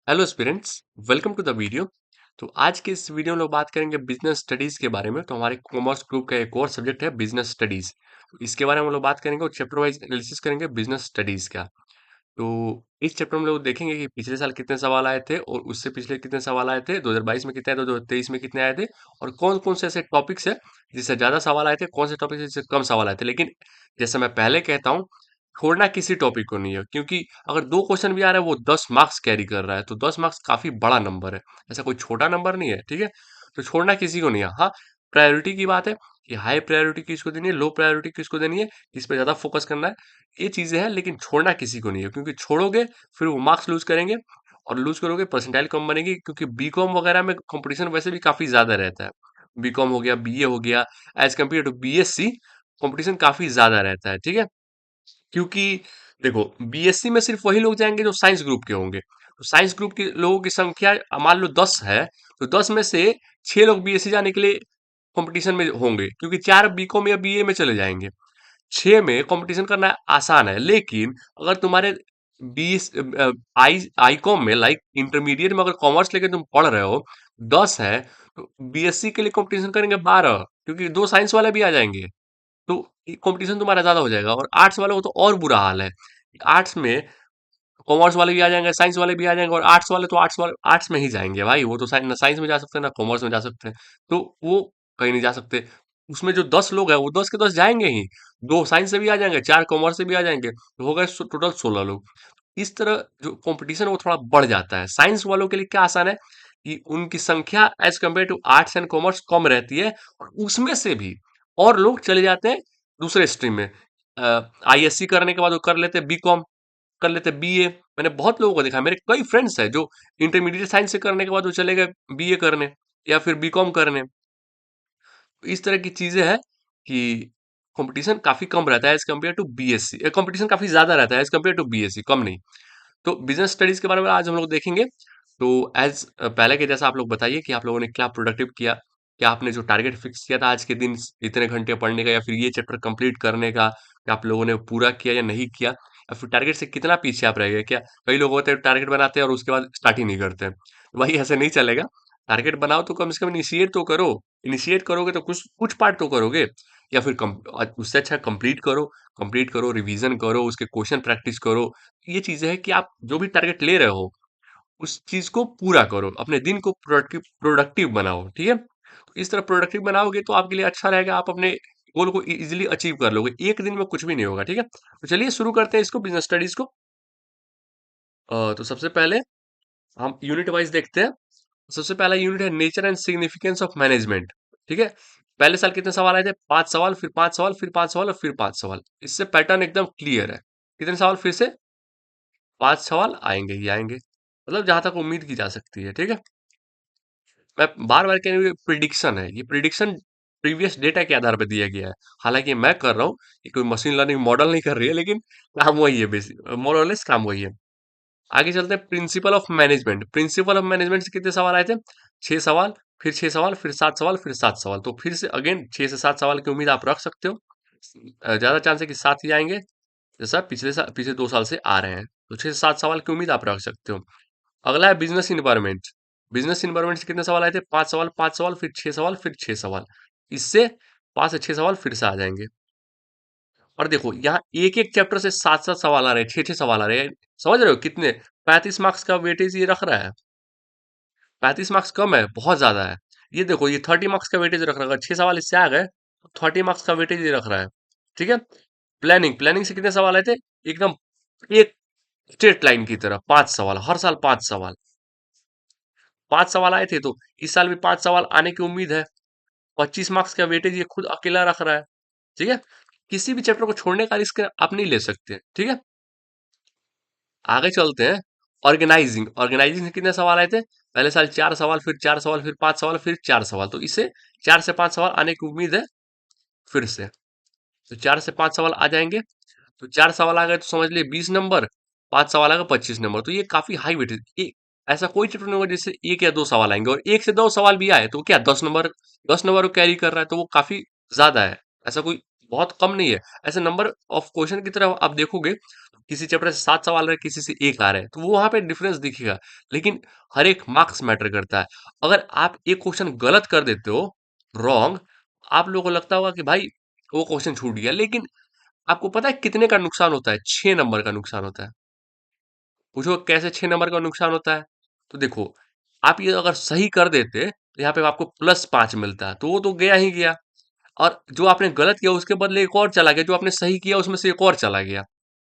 Hello aspirants, welcome to the video. तो आज के इस वीडियो में लोग बात करेंगे बिजनेस स्टडीज के बारे में। तो हमारे कॉमर्स ग्रुप का एक और सब्जेक्ट है बिजनेस स्टडीज। तो इसके बारे में हम लोग बात करेंगे और चैप्टर वाइज एनालिसिस करेंगे बिजनेस स्टडीज का। तो इस चैप्टर में लोग देखेंगे कि पिछले साल कितने सवाल आए थे और उससे पिछले कितने सवाल आए थे, 2022 में कितने आए थे, 2023 में कितने आए थे, और कौन कौन से ऐसे टॉपिक्स है जिससे ज्यादा सवाल आए थे, कौन से टॉपिक जिससे कम सवाल आए थे। लेकिन जैसे मैं पहले कहता हूँ, छोड़ना किसी टॉपिक को नहीं है, क्योंकि अगर दो क्वेश्चन भी आ रहा है वो 10 मार्क्स कैरी कर रहा है, तो 10 मार्क्स काफी बड़ा नंबर है। ऐसा कोई छोटा नंबर नहीं है, ठीक है। तो छोड़ना किसी को नहीं है। हाँ, प्रायोरिटी की बात है कि हाई प्रायोरिटी किसको देनी है, लो प्रायोरिटी किसको देनी है, किस पे ज्यादा फोकस करना है, ये चीजें हैं। लेकिन छोड़ना किसी को नहीं है, क्योंकि छोड़ोगे फिर वो मार्क्स लूज करेंगे, और लूज करोगे परसेंटाइल कम बनेगी, क्योंकि बीकॉम वगैरह में कंपटीशन वैसे भी काफी ज्यादा रहता है। बीकॉम हो गया, बीए हो गया, as compare to BSc competition काफी ज्यादा रहता है, ठीक है। क्योंकि देखो, बीएससी में सिर्फ वही लोग जाएंगे जो साइंस ग्रुप के होंगे। तो साइंस ग्रुप के लोगों की संख्या मान लो 10 है, तो 10 में से 6 लोग बीएससी जाने के लिए कंपटीशन में होंगे, क्योंकि 4 बीकॉम या बीए में चले जाएंगे। 6 में कंपटीशन करना आसान है। लेकिन अगर तुम्हारे 20 आई कॉम में, लाइक इंटरमीडिएट में अगर कॉमर्स लेके तुम पढ़ रहे हो, 10 है, तो बीएससी के लिए कंपटीशन करेंगे 12, क्योंकि दो साइंस वाले भी आ जाएंगे। तो कंपटीशन तुम्हारा ज्यादा हो जाएगा। और आर्ट्स वालों को तो और बुरा हाल है। आर्ट्स में कॉमर्स वाले भी आ जाएंगे, साइंस वाले भी आ जाएंगे, और आर्ट्स वाले तो आर्ट्स वाले आर्ट्स में ही जाएंगे भाई। वो तो ना साइंस में जा सकते हैं ना कॉमर्स में जा सकते हैं। तो वो कहीं नहीं जा सकते। उसमें जो 10 लोग हैं वो 10 के 10 जाएंगे ही। दो साइंस से भी आ जाएंगे, 4 कॉमर्स से भी आ जाएंगे, तो हो गए टोटल 16 लोग। इस तरह जो कंपटीशन है वो थोड़ा बढ़ जाता है। साइंस वालों के लिए क्या आसान है कि उनकी संख्या as compare to arts and commerce कम रहती है, और उसमें से भी और लोग चले जाते हैं दूसरे स्ट्रीम में। आईएससी करने के बाद वो कर लेते बीकॉम, कर लेते बीए। मैंने बहुत लोगों को देखा है, मेरे कई फ्रेंड्स हैं जो इंटरमीडिएट साइंस से करने के बाद वो चले गए बीए करने या फिर बीकॉम करने। तो इस तरह की चीजें हैं कि कंपटीशन काफी कम रहता है as compare to BSc. Competition काफी ज्यादा रहता है एज कम्पेयर टू बीएससी, कम नहीं। तो बिजनेस स्टडीज के बारे में आज हम लोग देखेंगे। तो एज पहले के जैसा आप लोग बताइए कि आप लोगों ने क्या प्रोडक्टिव किया, क्या आपने जो टारगेट फिक्स किया था आज के दिन इतने घंटे पढ़ने का या फिर ये चैप्टर कंप्लीट करने का, क्या आप लोगों ने पूरा किया या नहीं किया, या फिर टारगेट से कितना पीछे आप रह गए। क्या कई लोग होते हैं टारगेट बनाते हैं और उसके बाद स्टार्ट ही नहीं करते हैं, तो भाई ऐसे नहीं चलेगा। टारगेट बनाओ तो कम से कम इनिशिएट तो करो। इनिशिएट करोगे तो कुछ कुछ पार्ट तो करोगे, या फिर उससे अच्छा कंप्लीट करो। कंप्लीट करो, रिवीजन करो, उसके क्वेश्चन प्रैक्टिस करो। ये चीजें है कि आप जो भी टारगेट ले रहे हो उस चीज को पूरा करो, अपने दिन को प्रोडक्टिव प्रोडक्टिव बनाओ, ठीक है। तो इस तरह प्रोडक्टिव बनाओगे तो आपके लिए अच्छा रहेगा, आप अपने गोल को इजीली अचीव कर लोगे। एक दिन में कुछ भी नहीं होगा, ठीक है। तो चलिए शुरू करते हैं इसको, बिजनेस स्टडीज को। तो सबसे पहले हम यूनिट वाइज देखते हैं। सबसे पहला यूनिट है nature and significance of management, ठीक है। पहले साल कितने सवाल आए थे? 5 सवाल, फिर 5 सवाल, फिर 5 सवाल और फिर 5 सवाल। इससे पैटर्न एकदम क्लियर है। कितने सवाल फिर से? 5 सवाल आएंगे ही आएंगे, मतलब जहां तक उम्मीद की जा सकती है, ठीक है। मैं बार बार कह रही हूँ, ये प्रिडिक्शन है। ये प्रिडिक्शन प्रीवियस डेटा के आधार पर दिया गया है। हालांकि मैं कर रहा हूँ, ये कोई मशीन लर्निंग मॉडल नहीं कर रही है, लेकिन काम वही है, बेसिक मोरलेस काम वही है। आगे चलते हैं principle of management. Principle of management से कितने सवाल आए थे? 6 सवाल, फिर 6 सवाल, फिर 7 सवाल, फिर 7 सवाल। तो फिर से अगेन 6 से 7 सवाल की उम्मीद आप रख सकते हो। ज्यादा चांस है कि 7 ही आएंगे, जैसा पिछले साल, पिछले 2 साल से आ रहे हैं। तो 6 से 7 सवाल की उम्मीद आप रख सकते हो। अगला है बिजनेस इन्वायरमेंट। बिजनेस इन्वायरमेंट से कितने सवाल आए थे? 5 सवाल, 5 सवाल, फिर 6 सवाल, फिर 6 सवाल। इससे 5 से 6 सवाल फिर से आ जाएंगे। और देखो यहाँ एक एक चैप्टर से 7 7 सवाल आ रहे हैं, 6 6 सवाल आ रहे हैं। समझ रहे हो कितने? 35 मार्क्स का वेटेज ये रख रहा है। 35 मार्क्स कम है, बहुत ज्यादा है। ये देखो, ये 30 मार्क्स का वेटेज रख रहा है। 6 सवाल इससे आ गए, 30 मार्क्स का वेटेज ये रख रहा है, ठीक है। प्लानिंग, प्लानिंग से कितने सवाल आए थे? एकदम एक स्ट्रेट लाइन की तरह 5 सवाल, हर साल 5 सवाल। 5 सवाल आए थे, तो इस साल भी 5 सवाल आने की उम्मीद है। 25 मार्क्स का वेटेज ये खुद अकेला रख रहा है, ठीक है। किसी भी चैप्टर को छोड़ने का रिस्क आप नहीं ले सकते, ठीक है। आगे चलते हैं। ऑर्गेनाइजिंग, ऑर्गेनाइजिंग से कितने सवाल आए थे? पहले साल 4 सवाल, फिर 4 सवाल, फिर 5 सवाल, फिर 4 सवाल। तो इससे 4 से 5 सवाल आने की उम्मीद है फिर से। तो 4 से 5 सवाल आ जाएंगे। तो 4 सवाल आ गए तो समझ लिए 20 नंबर, 5 सवाल आ गए 25 नंबर। तो ये काफी हाई वेटेज। ऐसा कोई चैप्टर नहीं होगा जिससे एक या दो सवाल आएंगे, और 1 से 2 सवाल भी आए तो क्या 10 नंबर, 10 नंबर को कैरी कर रहा है, तो वो काफी ज्यादा है। ऐसा कोई बहुत कम नहीं है। ऐसे नंबर ऑफ क्वेश्चन की तरह आप देखोगे, किसी चैप्टर से 7 सवाल रहे, किसी से 1 आ रहे हैं, तो वो वहाँ पे डिफरेंस दिखेगा। लेकिन हर एक मार्क्स मैटर करता है। अगर आप एक क्वेश्चन गलत कर देते हो, रॉन्ग, आप लोगों को लगता होगा कि भाई वो क्वेश्चन छूट गया, लेकिन आपको पता है कितने का नुकसान होता है? 6 नंबर का नुकसान होता है। पूछो कैसे 6 नंबर का नुकसान होता है? तो देखो, आप ये अगर सही कर देते, तो यहाँ पे आपको +5 मिलता है, तो वो तो गया ही गया। और जो आपने गलत किया उसके बदले एक और चला गया, जो आपने सही किया उसमें से एक और चला गया।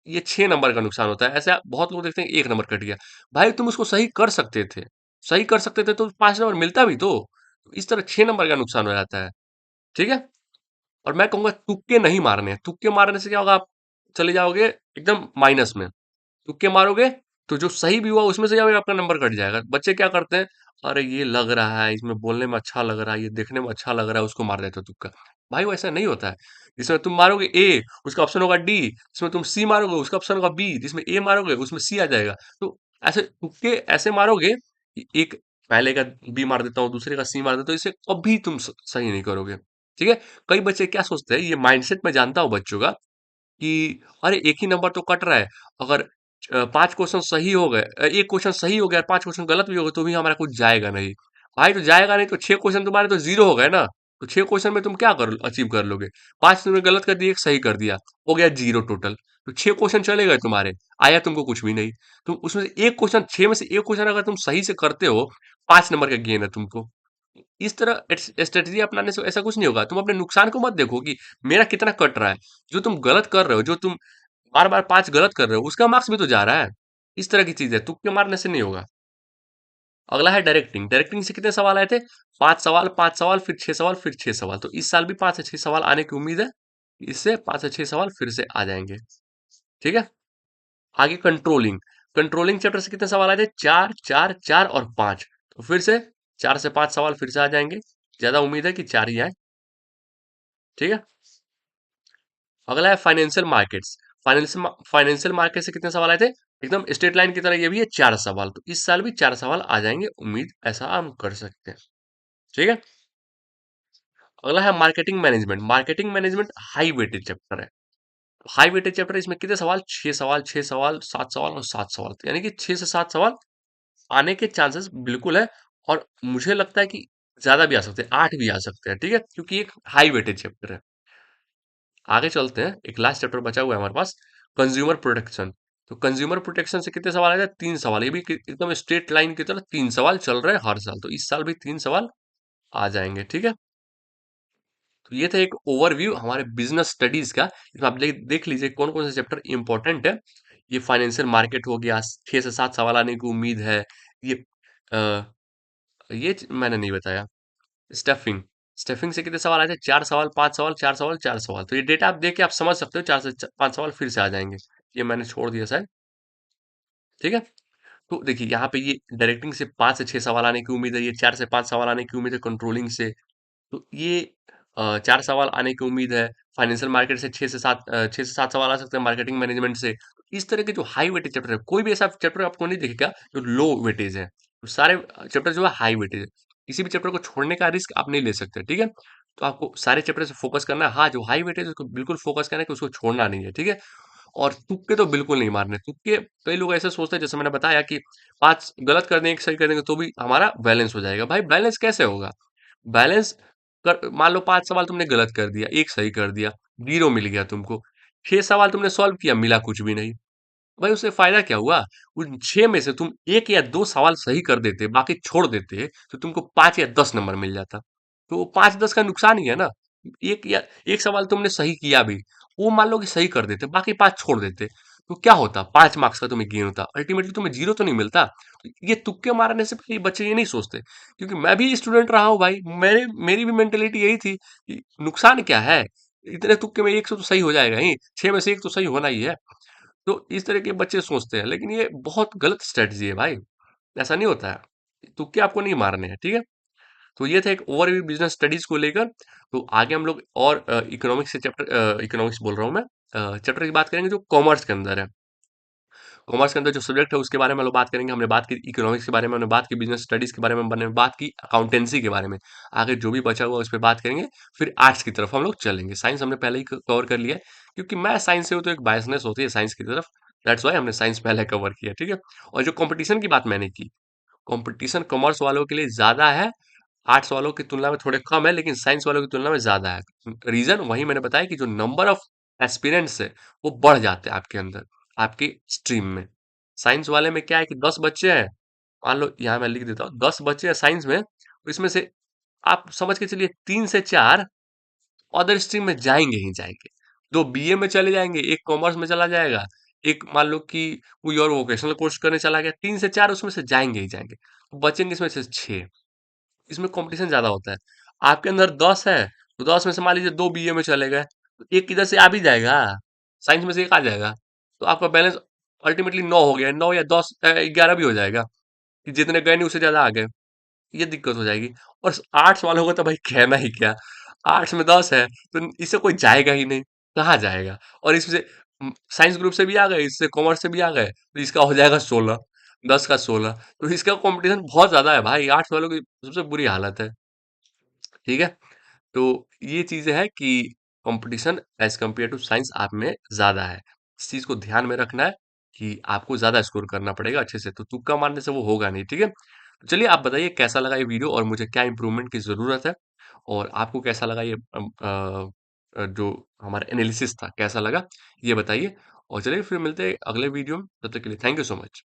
ये 6 नंबर का नुकसान होता है। ऐसे आप बहुत लोग देखते हैं 1 नंबर कट गया। भाई तुम उसको सही कर सकते थे। सही कर सकते थे तो 5 नंबर मिलता भी तो। इस तरह 6 नंबर का नुकसान हो जाता है। ठीक है? और मैं कहूँगा तुक्के नहीं मारने हैं। तुक्के मारने से क्या होगा, आप चले जाओगे एकदम माइनस में। तुक्के मारोगे तो जो सही भी हुआ उसमें से भी आपका नंबर कट जाएगा। बच्चे क्या करते हैं, अरे ये लग रहा है, इसमें बोलने में अच्छा लग रहा है, ये देखने में अच्छा लग रहा है, उसको मार देते हो तुक्का। भाई वो ऐसा नहीं होता है। जिसमें तुम मारोगे ए, उसका ऑप्शन होगा डी, जिसमें तुम सी मारोगे उसका ऑप्शन होगा बी, जिसमें ए मारोगे उसमें सी आ जाएगा। तो ऐसे तुक्के ऐसे मारोगे कि एक पहले का बी मार देता हूँ, दूसरे का सी मार देता हूँ, इसे कभी तुम सही नहीं करोगे। ठीक है? कई बच्चे क्या सोचते हैं, ये माइंडसेट मैं जानता हूँ बच्चों का, कि अरे एक ही नंबर तो कट रहा है, अगर 5 क्वेश्चन सही हो गए, एक क्वेश्चन सही हो गया, 5 क्वेश्चन गलत भी हो गए, तो भी हमारा कुछ जाएगा नहीं। भाई तो जाएगा नहीं तो 6 क्वेश्चन तुम्हारे तो जीरो हो गए ना। तो 6 क्वेश्चन में तुम क्या कर अचीव कर लोगे? 5 तुमने गलत कर दिया, एक सही कर दिया, हो गया जीरो टोटल। तो 6 क्वेश्चन चले गए तुम्हारे, आया तुमको कुछ भी नहीं। तुम उसमें से एक क्वेश्चन, 6 में से एक क्वेश्चन अगर तुम सही से करते हो, 5 नंबर का गेन है तुमको। इस तरह स्ट्रेटजी अपनाने से ऐसा कुछ नहीं होगा। तुम अपने नुकसान को मत देखो कि मेरा कितना कट रहा है। जो तुम गलत कर रहे हो, जो तुम बार बार 5 गलत कर रहे हो, उसका मार्क्स भी तो जा रहा है। इस तरह की चीज है, तुक्के मारने से नहीं होगा। अगला है डायरेक्टिंग। डायरेक्टिंग से कितने सवाल आए थे? 5 सवाल, 5 सवाल, फिर 6 सवाल, फिर 6 सवाल। तो इस साल भी 5 से 6 सवाल आने की उम्मीद है। इससे 5 से 6 सवाल फिर से आ जाएंगे। ठीक है? आगे कंट्रोलिंग। कंट्रोलिंग चैप्टर से कितने सवाल आए थे? 4, 4, 4 और 5। तो फिर से 4 से 5 सवाल फिर से आ जाएंगे। ज्यादा उम्मीद है कि 4 ही आए। ठीक है? अगला है फाइनेंशियल मार्केट्स। फाइनेंशियल मार्केट से कितने सवाल आए थे? एकदम स्ट्रेट लाइन की तरह ये भी है, 4 सवाल। तो इस साल भी 4 सवाल आ जाएंगे, उम्मीद ऐसा हम कर सकते हैं। ठीक है? अगला है marketing management. Marketing management high weightage chapter है। हाई वेटेज चैप्टर, इसमें कितने सवाल? 6 सवाल, 6 सवाल, 7 सवाल और 7 सवाल। तो यानी कि 6 से 7 सवाल आने के चांसेस बिल्कुल है। और मुझे लगता है कि ज्यादा भी आ सकते हैं, 8 भी आ सकते हैं। ठीक है? क्योंकि एक हाई वेटेज चैप्टर है। आगे चलते हैं, एक लास्ट चैप्टर बचा हुआ है हमारे पास, कंज्यूमर प्रोटेक्शन। तो कंज्यूमर प्रोटेक्शन से कितने सवाल आए थे? 3 सवाल। ये भी एकदम स्ट्रेट लाइन की तरह 3 सवाल चल रहे हैं हर साल। तो इस साल भी 3 सवाल आ जाएंगे। ठीक है? तो ये था एक ओवरव्यू हमारे बिजनेस स्टडीज का। इसमें आप देख लीजिए कौन कौन से चैप्टर इंपॉर्टेंट है। ये फाइनेंशियल मार्केट हो गया, 6 से 7 सवाल आने की उम्मीद है। ये मैंने नहीं बताया। स्टफिंग। स्टफिंग से कितने सवाल आए थे? 4 सवाल, 5 सवाल, 4 सवाल, 4 सवाल। तो ये डेटा आप देख के आप समझ सकते हो, 4 से 5 सवाल फिर से आ जाएंगे। ये मैंने छोड़ दिया शायद। ठीक है? तो देखिए यहाँ पे ये डायरेक्टिंग से 5 से 6 सवाल आने की उम्मीद है, ये 4 से 5 सवाल आने की उम्मीद है कंट्रोलिंग से। तो ये 4 सवाल आने की उम्मीद है। फाइनेंशियल मार्केट से 6 से 7 सवाल आ सकते हैं, मार्केटिंग मैनेजमेंट से। तो इस तरह के जो हाई वेटेज चैप्टर है, कोई भी ऐसा चैप्टर आपको नहीं दिखेगा जो लो वेटेज है। तो सारे चैप्टर जो है हाई वेटेज है। किसी भी चैप्टर को छोड़ने का रिस्क आप नहीं ले सकते। ठीक है? तो आपको सारे चैप्टर से फोकस करना है। हाँ, जो हाई वेटेज है उसको बिल्कुल फोकस करना है कि उसको छोड़ना नहीं है। ठीक है? और तुक्के तो बिल्कुल नहीं मारने। तुक्के, कई लोग ऐसे सोचते हैं, जैसे मैंने बताया कि 5 गलत कर देंगे, 1 सही कर देंगे तो भी हमारा बैलेंस हो जाएगा। भाई बैलेंस कैसे होगा? बैलेंस कर, मान लो 5 सवाल तुमने गलत कर दिया, एक सही कर दिया, जीरो मिल गया तुमको। 6 सवाल तुमने सॉल्व किया, मिला कुछ भी नहीं। भाई उससे फायदा क्या हुआ? उन 6 में से तुम 1 या 2 सवाल सही कर देते, बाकी छोड़ देते, तो तुमको 5 या 10 नंबर मिल जाता। तो वो 5-10 का नुकसान ही है ना। एक सवाल तुमने सही किया भी, वो मान लो कि सही कर देते, बाकी 5 छोड़ देते, तो क्या होता? 5 मार्क्स का तुम्हें गेन होता, अल्टीमेटली तुम्हें जीरो तो नहीं मिलता। ये तुक्के मारने से पहले ये बच्चे ये नहीं सोचते, क्योंकि मैं भी स्टूडेंट रहा हूँ भाई। मेरी भी मेंटेलिटी यही थी कि नुकसान क्या है, इतने तुक्के में एक से तो सही हो जाएगा ही, 6 में से एक तो सही होना ही है। तो इस तरह के बच्चे सोचते हैं, लेकिन ये बहुत गलत स्ट्रेटजी है भाई। ऐसा नहीं होता है, तुक्के आपको नहीं मारने हैं। ठीक है? तो ये था एक ओवरव्यू बिजनेस स्टडीज को लेकर। तो आगे हम लोग और इकोनॉमिक्स से चैप्टर, इकोनॉमिक्स बोल रहा हूँ मैं, चैप्टर की बात करेंगे जो कॉमर्स के अंदर है। कॉमर्स के अंदर जो सब्जेक्ट है उसके बारे में हम लोग बात करेंगे। हमने बात की इकोनॉमिक्स के बारे में, हमने बात की बिजनेस स्टडीज के बारे में, हमने बात की अकाउंटेंसी के बारे में। आगे जो भी बचा हुआ उस पर बात करेंगे। फिर आर्ट्स की तरफ हम लोग चलेंगे। साइंस हमने पहले ही कवर कर लिया है, क्योंकि मैं साइंस से हूँ तो एक बायसनेस होती है साइंस की तरफ। दैट्स वाई हमने साइंस पहले कवर किया, ठीक है। और जो कंपटीशन की बात मैंने की, कंपटीशन कॉमर्स वालों के लिए ज्यादा है, आर्ट्स वालों की तुलना में थोड़े कम है, लेकिन साइंस वालों की तुलना में ज्यादा है। रीजन वही मैंने बताया कि जो नंबर ऑफ एस्पिरेंट्स है वो बढ़ जाते हैं आपके अंदर, आपकी स्ट्रीम में। साइंस वाले में क्या है कि 10 बच्चे हैं, मान लो यहाँ मैं लिख देता हूँ, 10 बच्चे हैं साइंस में, तो इसमें से आप समझ के चलिए 3 से 4 अदर स्ट्रीम में जाएंगे ही जाएंगे। दो बीए में चले जाएंगे, एक कॉमर्स में चला जाएगा, एक मान लो कि कोई और वोकेशनल कोर्स करने चला गया, 3 से 4 उसमें से जाएंगे ही जाएंगे, बचेंगे इसमें से 6। इसमें कंपटीशन ज्यादा होता है। आपके अंदर 10 है, तो 10 में से मान लीजिए 2 बीए में चले गए, तो एक किधर से आ भी जाएगा, साइंस में से एक आ जाएगा, तो आपका बैलेंस अल्टीमेटली 9 हो गया, 9 या 10 11 भी हो जाएगा, कि जितने गए नहीं उससे ज्यादा आ गए। ये दिक्कत हो जाएगी। और आर्ट्स वालों को तो भाई कहना ही क्या, आर्ट्स में 10 है, तो इससे कोई जाएगा ही नहीं, कहाँ जाएगा। और इसमें से साइंस ग्रुप से भी आ गए, इससे कॉमर्स से भी आ गए, तो इसका हो जाएगा 16, 10 का 16, तो इसका कंपटीशन बहुत ज्यादा है भाई, आर्ट्स वालों की सबसे बुरी हालत है, ठीक है। तो ये चीजें है कि competition as compare to science आप में ज्यादा है, इस चीज को ध्यान में रखना है कि आपको ज्यादा स्कोर करना पड़ेगा अच्छे से, तो तुक्का मारने से वो होगा नहीं, ठीक है। तो चलिए आप बताइए कैसा लगा ये वीडियो, और मुझे क्या इंप्रूवमेंट की जरूरत है, और आपको कैसा लगा ये जो हमारा एनालिसिस था कैसा लगा, ये बताइए। और चलिए फिर मिलते हैं अगले वीडियो में, तब तक के लिए थैंक यू सो मच।